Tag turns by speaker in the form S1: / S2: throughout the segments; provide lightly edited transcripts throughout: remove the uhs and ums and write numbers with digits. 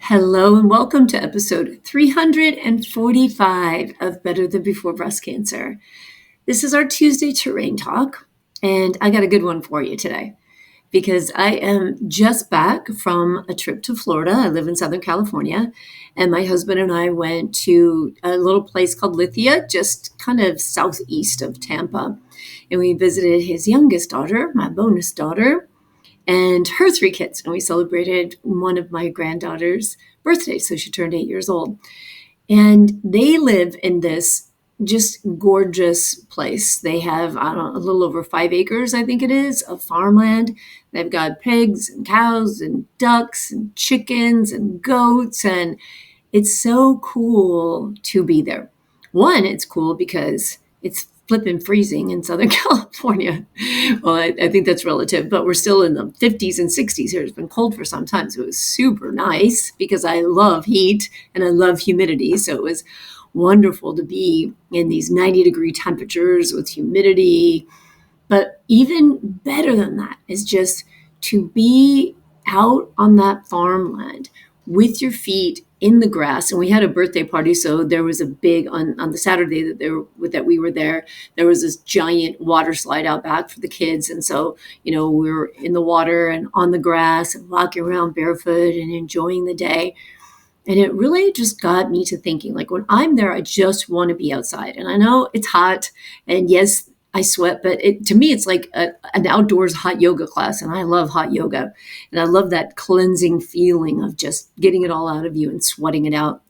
S1: Hello and welcome to episode 345 of Better Than Before Breast Cancer. This is our Tuesday terrain talk, and I got a good one for you today because I am just back from a trip to Florida. I live in Southern California, and my husband and I went to a little place called Lithia, just kind of southeast of Tampa, and we visited his youngest daughter, my bonus daughter, and her three kids. And we celebrated one of my granddaughter's birthdays. So she turned 8 years old. And they live in this just gorgeous place. They have, I don't know, a little over 5 acres, I think it is, of farmland. They've got pigs and cows and ducks and chickens and goats. And it's so cool to be there. One, it's cool because it's flipping freezing in Southern California. Well, I think that's relative, but we're still in the 50s and 60s here. It's been cold for some time, so it was super nice because I love heat and I love humidity. So it was wonderful to be in these 90-degree temperatures with humidity. But even better than that is just to be out on that farmland with your feet in the grass. And we had a birthday party, so there was a big on the Saturday that we were there. There was this giant water slide out back for the kids, and so we were in the water and on the grass and walking around barefoot and enjoying the day. And it really just got me to thinking, like, when I'm there, I just want to be outside. And I know it's hot, and yes, I sweat, but to me, it's like an outdoors hot yoga class, and I love hot yoga. And I love that cleansing feeling of just getting it all out of you and sweating it out.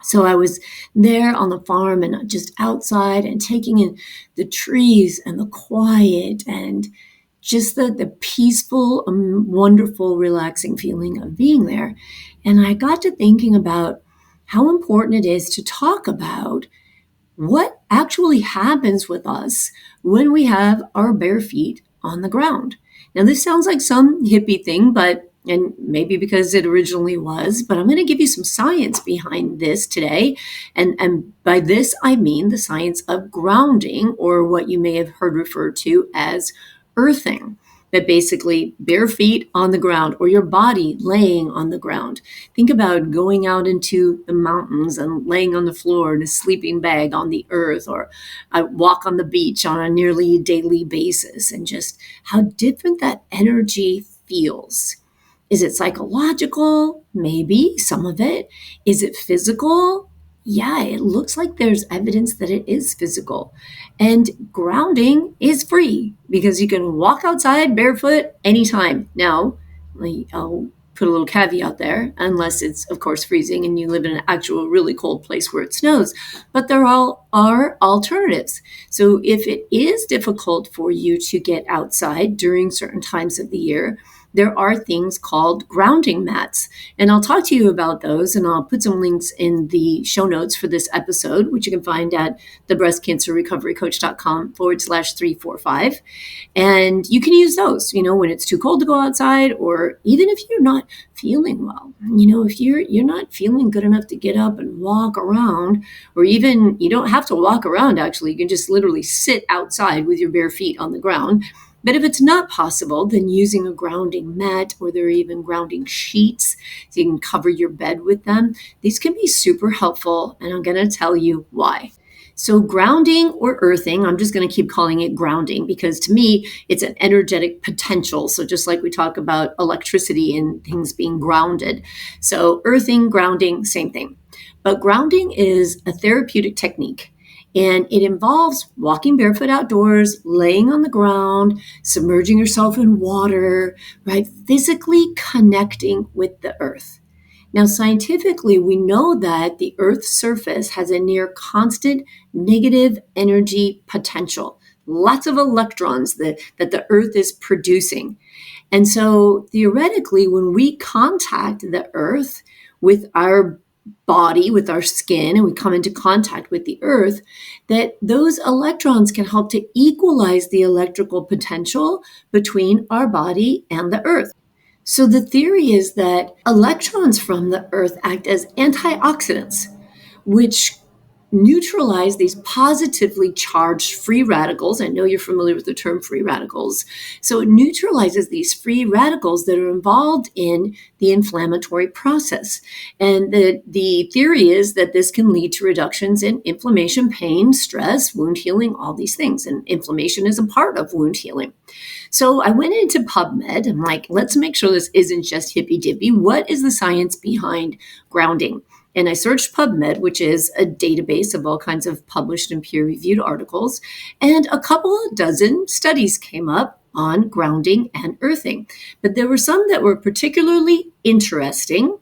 S1: So I was there on the farm and just outside and taking in the trees and the quiet and just the peaceful, wonderful, relaxing feeling of being there. And I got to thinking about how important it is to talk about what actually happens with us when we have our bare feet on the ground. Now, this sounds like some hippie thing, and maybe because it originally was, but I'm going to give you some science behind this today. And by this, I mean the science of grounding, or what you may have heard referred to as earthing. That basically bare feet on the ground, or your body laying on the ground. Think about going out into the mountains and laying on the floor in a sleeping bag on the earth, or I walk on the beach on a nearly daily basis, and just how different that energy feels. Is it psychological? Maybe some of it. Is it physical? Yeah, it looks like there's evidence that it is physical. And grounding is free because you can walk outside barefoot anytime. Now, I'll put a little caveat there, unless it's, of course, freezing and you live in an actual really cold place where it snows. But there all are alternatives. So if it is difficult for you to get outside during certain times of the year, there are things called grounding mats. And I'll talk to you about those, and I'll put some links in the show notes for this episode, which you can find at thebreastcancerrecoverycoach.com/345. And you can use those, when it's too cold to go outside, or even if you're not feeling well. If you're not feeling good enough to get up and walk around, or even you don't have to walk around, actually, you can just literally sit outside with your bare feet on the ground. But if it's not possible, then using a grounding mat, or there are even grounding sheets, so you can cover your bed with them. These can be super helpful, and I'm going to tell you why. So grounding or earthing, I'm just going to keep calling it grounding because to me, it's an energetic potential. So just like we talk about electricity and things being grounded. So earthing, grounding, same thing. But grounding is a therapeutic technique. And it involves walking barefoot outdoors, laying on the ground, submerging yourself in water, right? Physically connecting with the earth. Now, scientifically, we know that the Earth's surface has a near constant negative energy potential. Lots of electrons that the Earth is producing. And so theoretically, when we contact the Earth with our body, with our skin, and we come into contact with the earth, that those electrons can help to equalize the electrical potential between our body and the earth. So the theory is that electrons from the earth act as antioxidants, which neutralize these positively charged free radicals. I know you're familiar with the term free radicals. So it neutralizes these free radicals that are involved in the inflammatory process. And the theory is that this can lead to reductions in inflammation, pain, stress, wound healing, all these things. And inflammation is a part of wound healing. So I went into PubMed. I'm like, let's make sure this isn't just hippy dippy. What is the science behind grounding? And I searched PubMed, which is a database of all kinds of published and peer-reviewed articles. And a couple of dozen studies came up on grounding and earthing. But there were some that were particularly interesting.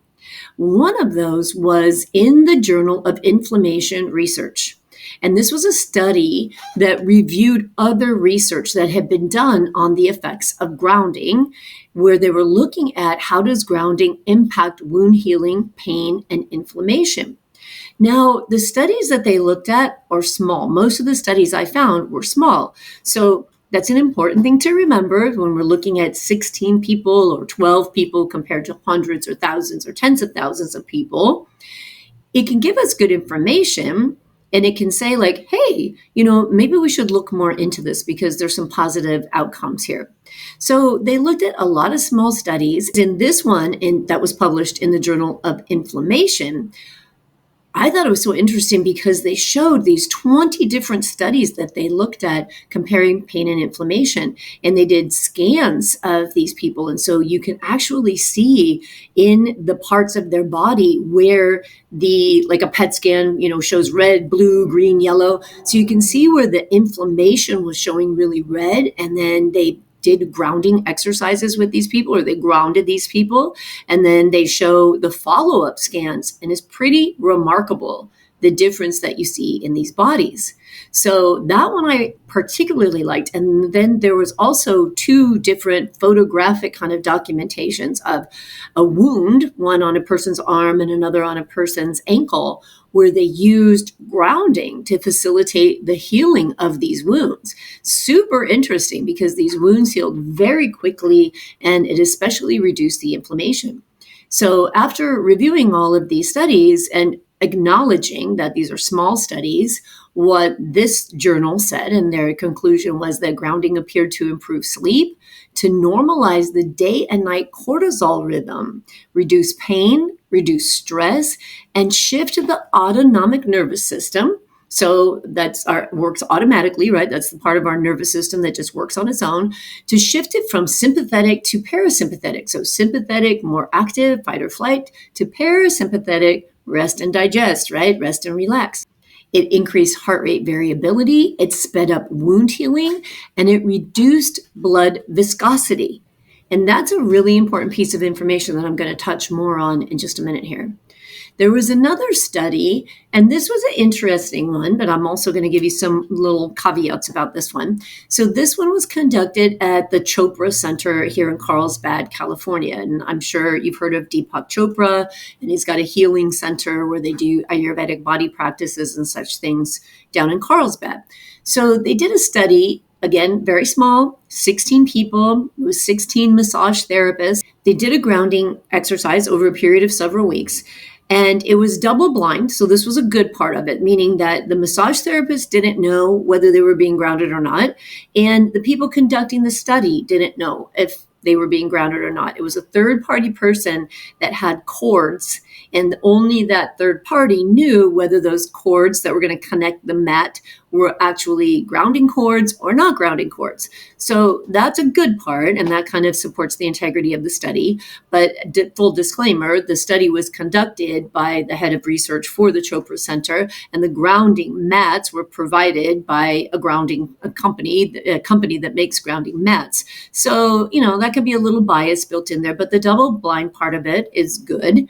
S1: One of those was in the Journal of Inflammation Research. And this was a study that reviewed other research that had been done on the effects of grounding, where they were looking at how does grounding impact wound healing, pain, and inflammation. Now, the studies that they looked at are small. Most of the studies I found were small. So that's an important thing to remember when we're looking at 16 people or 12 people compared to hundreds or thousands or tens of thousands of people. It can give us good information. And it can say like, hey, maybe we should look more into this because there's some positive outcomes here. So they looked at a lot of small studies. In this one that was published in the Journal of Inflammation, I thought it was so interesting because they showed these 20 different studies that they looked at comparing pain and inflammation. And they did scans of these people. And so you can actually see in the parts of their body where like a PET scan, shows red, blue, green, yellow. So you can see where the inflammation was showing really red. And then they did grounding exercises with these people, or they grounded these people, and then they show the follow-up scans, and it's pretty remarkable the difference that you see in these bodies. So that one I particularly liked. And then there was also two different photographic kind of documentations of a wound, one on a person's arm and another on a person's ankle, where they used grounding to facilitate the healing of these wounds. Super interesting because these wounds healed very quickly, and it especially reduced the inflammation. So after reviewing all of these studies and acknowledging that these are small studies, what this journal said, and their conclusion was that grounding appeared to improve sleep, to normalize the day and night cortisol rhythm, reduce pain, reduce stress, and shift the autonomic nervous system. So works automatically, right? That's the part of our nervous system that just works on its own, to shift it from sympathetic to parasympathetic. So sympathetic, more active, fight or flight, to parasympathetic, rest and digest, right? Rest and relax. It increased heart rate variability, it sped up wound healing, and it reduced blood viscosity. And that's a really important piece of information that I'm going to touch more on in just a minute here. There was another study, and this was an interesting one, but I'm also going to give you some little caveats about this one. So this one was conducted at the Chopra Center here in Carlsbad, California. And I'm sure you've heard of Deepak Chopra, and he's got a healing center where they do Ayurvedic body practices and such things down in Carlsbad. So they did a study, again, very small, 16 people. It was 16 massage therapists. They did a grounding exercise over a period of several weeks. And it was double blind. So this was a good part of it, meaning that the massage therapist didn't know whether they were being grounded or not. And the people conducting the study didn't know if they were being grounded or not. It was a third-party person that had cords, and only that third party knew whether those cords that were going to connect the mat were actually grounding cords or not grounding cords. So that's a good part, and that kind of supports the integrity of the study. But full disclaimer, the study was conducted by the head of research for the Chopra Center, and the grounding mats were provided by a company that makes grounding mats. So, that could be a little bias built in there, but the double blind part of it is good.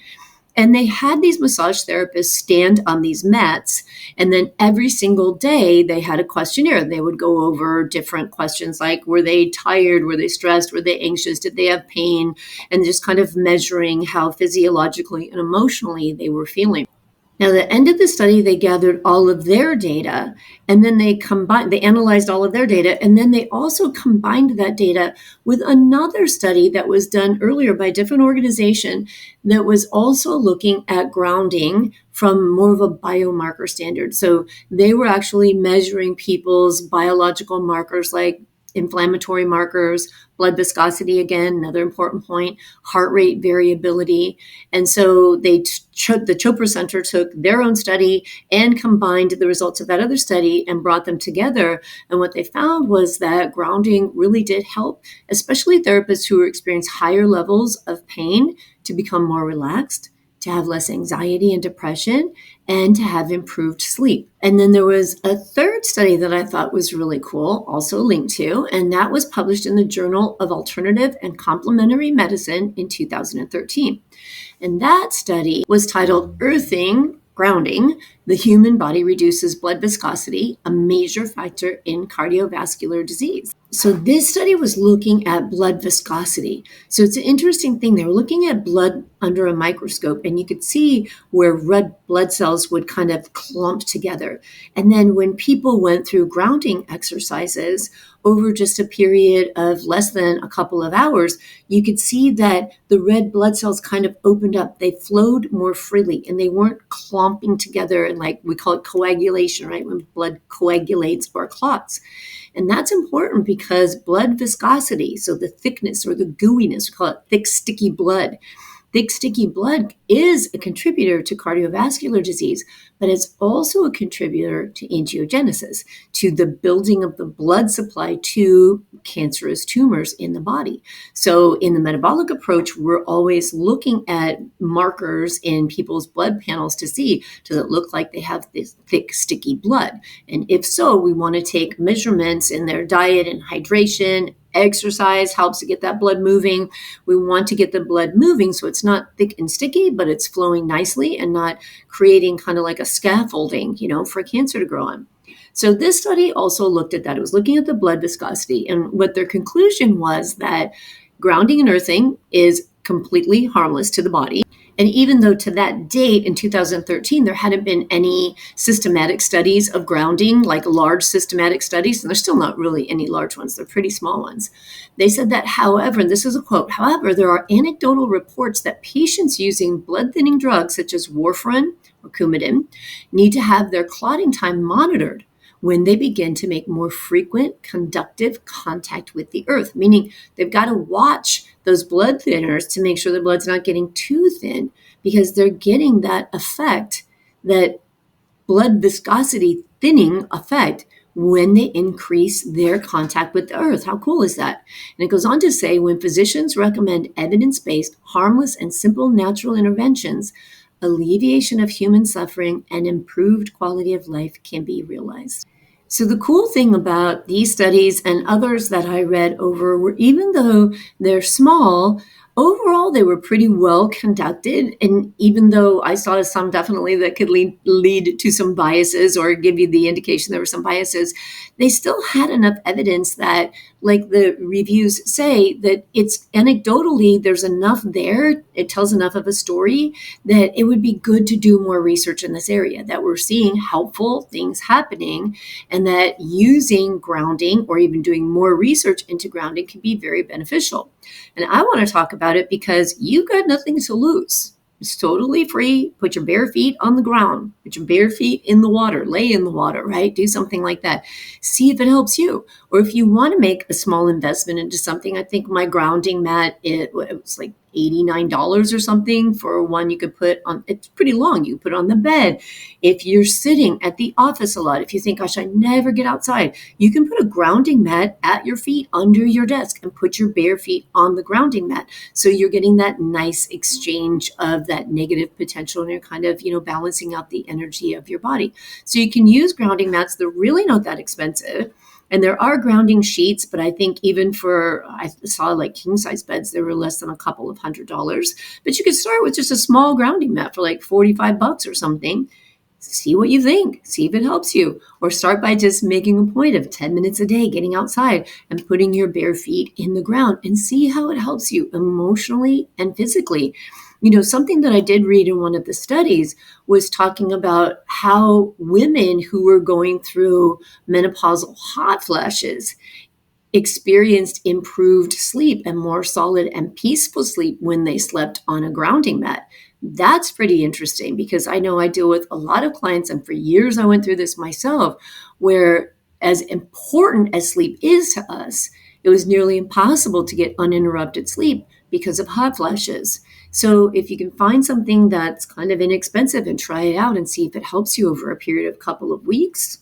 S1: And they had these massage therapists stand on these mats, and then every single day they had a questionnaire. They would go over different questions like, were they tired? Were they stressed? Were they anxious? Did they have pain? And just kind of measuring how physiologically and emotionally they were feeling. Now, at the end of the study, they gathered all of their data and then they analyzed all of their data, and then they also combined that data with another study that was done earlier by a different organization that was also looking at grounding from more of a biomarker standard. So they were actually measuring people's biological markers like inflammatory markers, blood viscosity, again, another important point, heart rate variability. And so the Chopra Center took their own study and combined the results of that other study and brought them together. And what they found was that grounding really did help, especially therapists who experience higher levels of pain, to become more relaxed, to have less anxiety and depression, and to have improved sleep. And then there was a third study that I thought was really cool, also linked to, and that was published in the Journal of Alternative and Complementary Medicine in 2013. And that study was titled Earthing, Grounding, the Human Body Reduces Blood Viscosity, a Major Factor in Cardiovascular Disease. So this study was looking at blood viscosity. So it's an interesting thing. They were looking at blood under a microscope, and you could see where red blood cells would kind of clump together. And then when people went through grounding exercises over just a period of less than a couple of hours, you could see that the red blood cells kind of opened up. They flowed more freely, and they weren't clumping together, and like we call it coagulation, right? When blood coagulates or clots. And that's important because blood viscosity, so the thickness or the gooiness, we call it thick, sticky blood. Thick, sticky blood is a contributor to cardiovascular disease, but it's also a contributor to angiogenesis, to the building of the blood supply to cancerous tumors in the body. So in the metabolic approach, we're always looking at markers in people's blood panels to see, does it look like they have this thick, sticky blood? And if so, we want to take measurements in their diet and hydration. Exercise helps to get that blood moving. We want to get the blood moving so it's not thick and sticky, but it's flowing nicely and not creating kind of like a scaffolding, for cancer to grow on. So this study also looked at that. It was looking at the blood viscosity, and what their conclusion was that grounding and earthing is completely harmless to the body. And even though to that date in 2013, there hadn't been any systematic studies of grounding, like large systematic studies, and there's still not really any large ones, they're pretty small ones. They said that, however, and this is a quote, however, there are anecdotal reports that patients using blood thinning drugs such as warfarin or Coumadin need to have their clotting time monitored when they begin to make more frequent conductive contact with the earth, meaning they've got to watch those blood thinners to make sure the blood's not getting too thin, because they're getting that effect, that blood viscosity thinning effect, when they increase their contact with the earth. How cool is that? And it goes on to say, when physicians recommend evidence-based, harmless, and simple natural interventions, alleviation of human suffering and improved quality of life can be realized. So the cool thing about these studies and others that I read over were, even though they're small, overall they were pretty well conducted. And even though I saw some definitely that could lead to some biases or give you the indication there were some biases, they still had enough evidence that, like the reviews say, that it's anecdotally, there's enough there, it tells enough of a story that it would be good to do more research in this area, that we're seeing helpful things happening, and that using grounding or even doing more research into grounding can be very beneficial. And I want to talk about it because you've got nothing to lose. It's totally free. Put your bare feet on the ground. Put your bare feet in the water. Lay in the water, right? Do something like that. See if it helps you. Or if you want to make a small investment into something, I think my grounding mat, it was like $89 or something for one you could put on. It's pretty long. You put it on the bed. If you're sitting at the office a lot, if you think, gosh, I never get outside, you can put a grounding mat at your feet under your desk and put your bare feet on the grounding mat. So you're getting that nice exchange of that negative potential, and you're kind of, balancing out the energy of your body. So you can use grounding mats. They're really not that expensive. And there are grounding sheets, but I think even I saw like king size beds, they were less than a couple of $100. But you could start with just a small grounding mat for like $45 or something. See what you think. See if it helps you. Or start by just making a point of 10 minutes a day, getting outside and putting your bare feet in the ground, and see how it helps you emotionally and physically. Something that I did read in one of the studies was talking about how women who were going through menopausal hot flashes experienced improved sleep and more solid and peaceful sleep when they slept on a grounding mat. That's pretty interesting because I know I deal with a lot of clients, and for years I went through this myself, where as important as sleep is to us, it was nearly impossible to get uninterrupted sleep because of hot flashes. So if you can find something that's kind of inexpensive and try it out and see if it helps you over a period of a couple of weeks,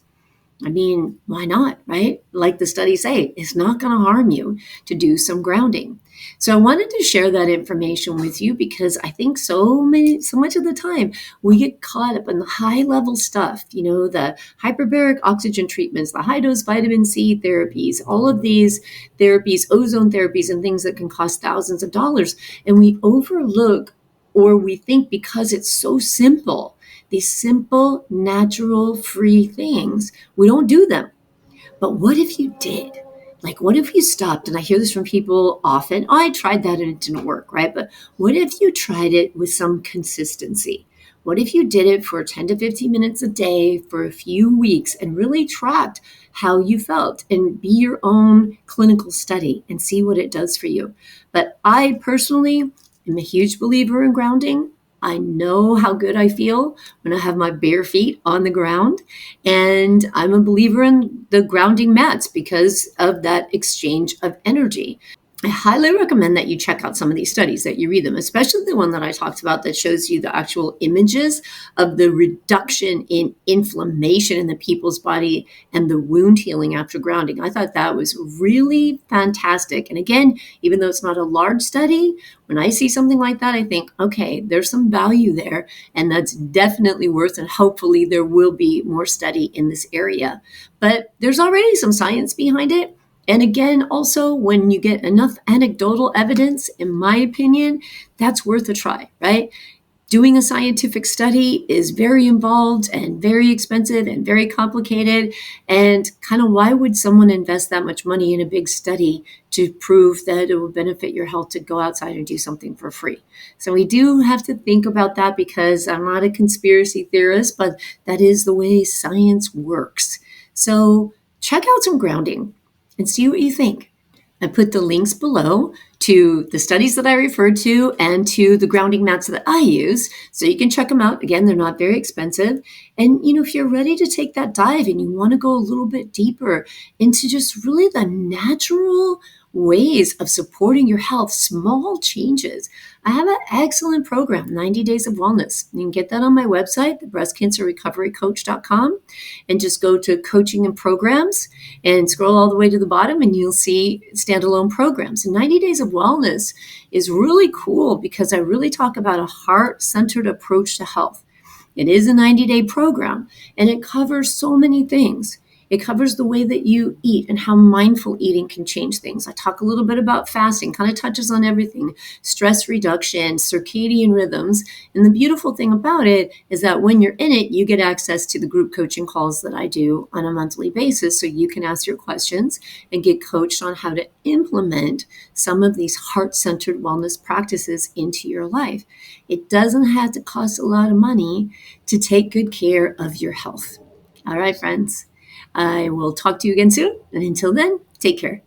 S1: I mean, why not, right? Like the studies say, it's not going to harm you to do some grounding. So I wanted to share that information with you because I think so much of the time we get caught up in the high level stuff, the hyperbaric oxygen treatments, the high dose vitamin C therapies, all of these therapies, ozone therapies, and things that can cost thousands of dollars. And we overlook, or we think because it's so simple, these simple, natural, free things, we don't do them. But what if you did? Like, what if you stopped? And I hear this from people often. Oh, I tried that and it didn't work, right? But what if you tried it with some consistency? What if you did it for 10 to 15 minutes a day for a few weeks and really tracked how you felt and be your own clinical study and see what it does for you? But I personally am a huge believer in grounding. I know how good I feel when I have my bare feet on the ground. And I'm a believer in the grounding mats because of that exchange of energy. I highly recommend that you check out some of these studies, that you read them, especially the one that I talked about that shows you the actual images of the reduction in inflammation in the people's body and the wound healing after grounding. I thought that was really fantastic. And again, even though it's not a large study, when I see something like that, I think, okay, there's some value there, and that's definitely worth, and hopefully there will be more study in this area. But there's already some science behind it. And again, also, when you get enough anecdotal evidence, in my opinion, that's worth a try, right? Doing a scientific study is very involved and very expensive and very complicated. And kind of why would someone invest that much money in a big study to prove that it will benefit your health to go outside and do something for free? So we do have to think about that because I'm not a conspiracy theorist, but that is the way science works. So check out some grounding and see what you think. I put the links below to the studies that I referred to and to the grounding mats that I use, so you can check them out. Again, they're not very expensive. And, if you're ready to take that dive and you want to go a little bit deeper into just really the natural ways of supporting your health, small changes, I have an excellent program, 90 Days of Wellness. You can get that on my website, thebreastcancerrecoverycoach.com, and just go to coaching and programs and scroll all the way to the bottom and you'll see standalone programs. And 90 Days of Wellness is really cool because I really talk about a heart-centered approach to health. It is a 90-day program and it covers so many things. It covers the way that you eat and how mindful eating can change things. I talk a little bit about fasting, kind of touches on everything, stress reduction, circadian rhythms. And the beautiful thing about it is that when you're in it, you get access to the group coaching calls that I do on a monthly basis. So you can ask your questions and get coached on how to implement some of these heart-centered wellness practices into your life. It doesn't have to cost a lot of money to take good care of your health. All right, friends. I will talk to you again soon. And until then, take care.